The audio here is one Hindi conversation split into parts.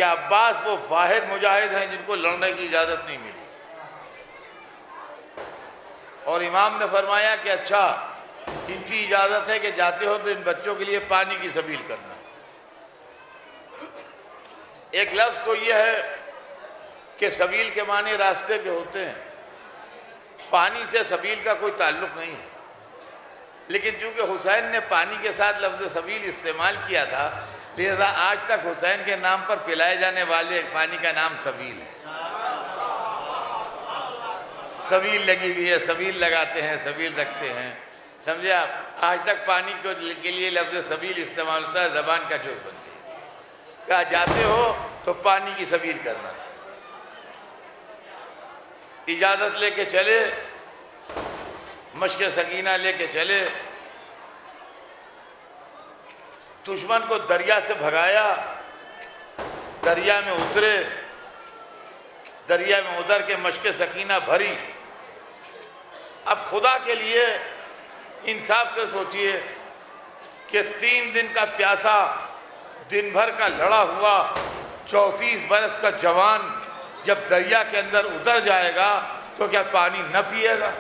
कि अब्बास वो वाहिद मुजाहिद हैं जिनको लड़ने की इजाज़त नहीं मिली। और इमाम ने फरमाया कि अच्छा, इनकी इजाज़त है कि जाते हो तो इन बच्चों के लिए पानी की सबील करना। एक लफ्ज़ तो यह है कि सबील के माने रास्ते के होते हैं, पानी से सबील का कोई ताल्लुक़ नहीं है। लेकिन चूंकि हुसैन ने पानी के साथ लफ्ज़ सबील इस्तेमाल किया था, लिहाजा आज तक हुसैन के नाम पर पिलाए जाने वाले पानी का नाम सबील है। सबील लगी हुई है, सबील लगाते हैं, सबील रखते हैं, समझे आप। आज तक पानी के लिए लफ्ज़ सबील इस्तेमाल होता है, ज़बान का जुज़ बन गया। कहा जाते हो तो पानी की सबील करना। इजाज़त लेके चले, मश्क सकीना लेके चले, दुश्मन को दरिया से भगाया, दरिया में उतरे, दरिया में उतर के मश्क सकीना भरी। अब खुदा के लिए इंसाफ से सोचिए कि 3 दिन का प्यासा, दिन भर का लड़ा हुआ 34 बरस का जवान जब दरिया के अंदर उतर जाएगा तो क्या पानी न पिएगा?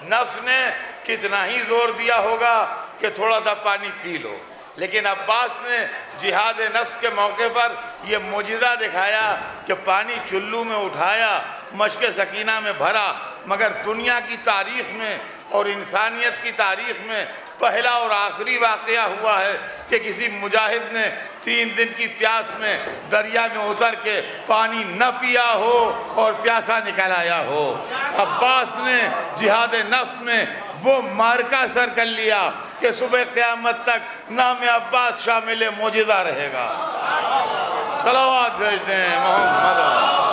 नफ्स ने कितना ही जोर दिया होगा कि थोड़ा सा पानी पी लो, लेकिन अब्बास ने जिहाद नफ्स के मौके पर यह मोजिज़ा दिखाया कि पानी चुल्लू में उठाया, मश्क सकीना में भरा। मगर दुनिया की तारीख़ में और इंसानियत की तारीख़ में पहला और आखिरी वाक़या हुआ है कि किसी मुजाहिद ने 3 दिन की प्यास में दरिया में उतर के पानी न पिया हो और प्यासा निकल आया हो। अब्बास ने जिहाद नफ्स में वो मार्का सर कर लिया कि सुबह क़यामत तक नाम अब्बास शामिल मोजिज़ा रहेगा। सलावत भेज दें मोहम्मद।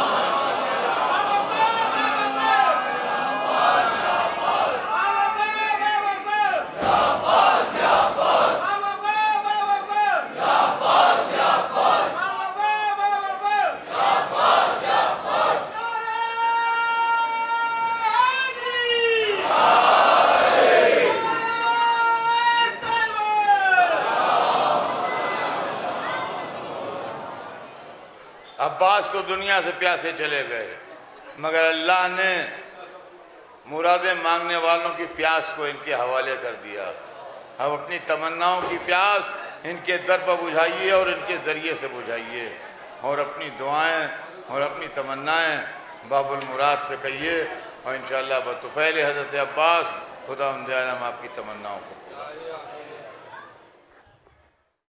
अब्बास को दुनिया से प्यासे चले गए, मगर अल्लाह ने मुरादें मांगने वालों की प्यास को इनके हवाले कर दिया। अब अपनी तमन्नाओं की प्यास इनके दर पर बुझाइए और इनके ज़रिए से बुझाइए, और अपनी दुआएं और अपनी तमन्नाएं बाबुल मुराद से कहिए, और इंशाअल्लाह बतौफ़ैल हज़रत अब्बास खुदा उन्द आलम आपकी तमन्नाओं को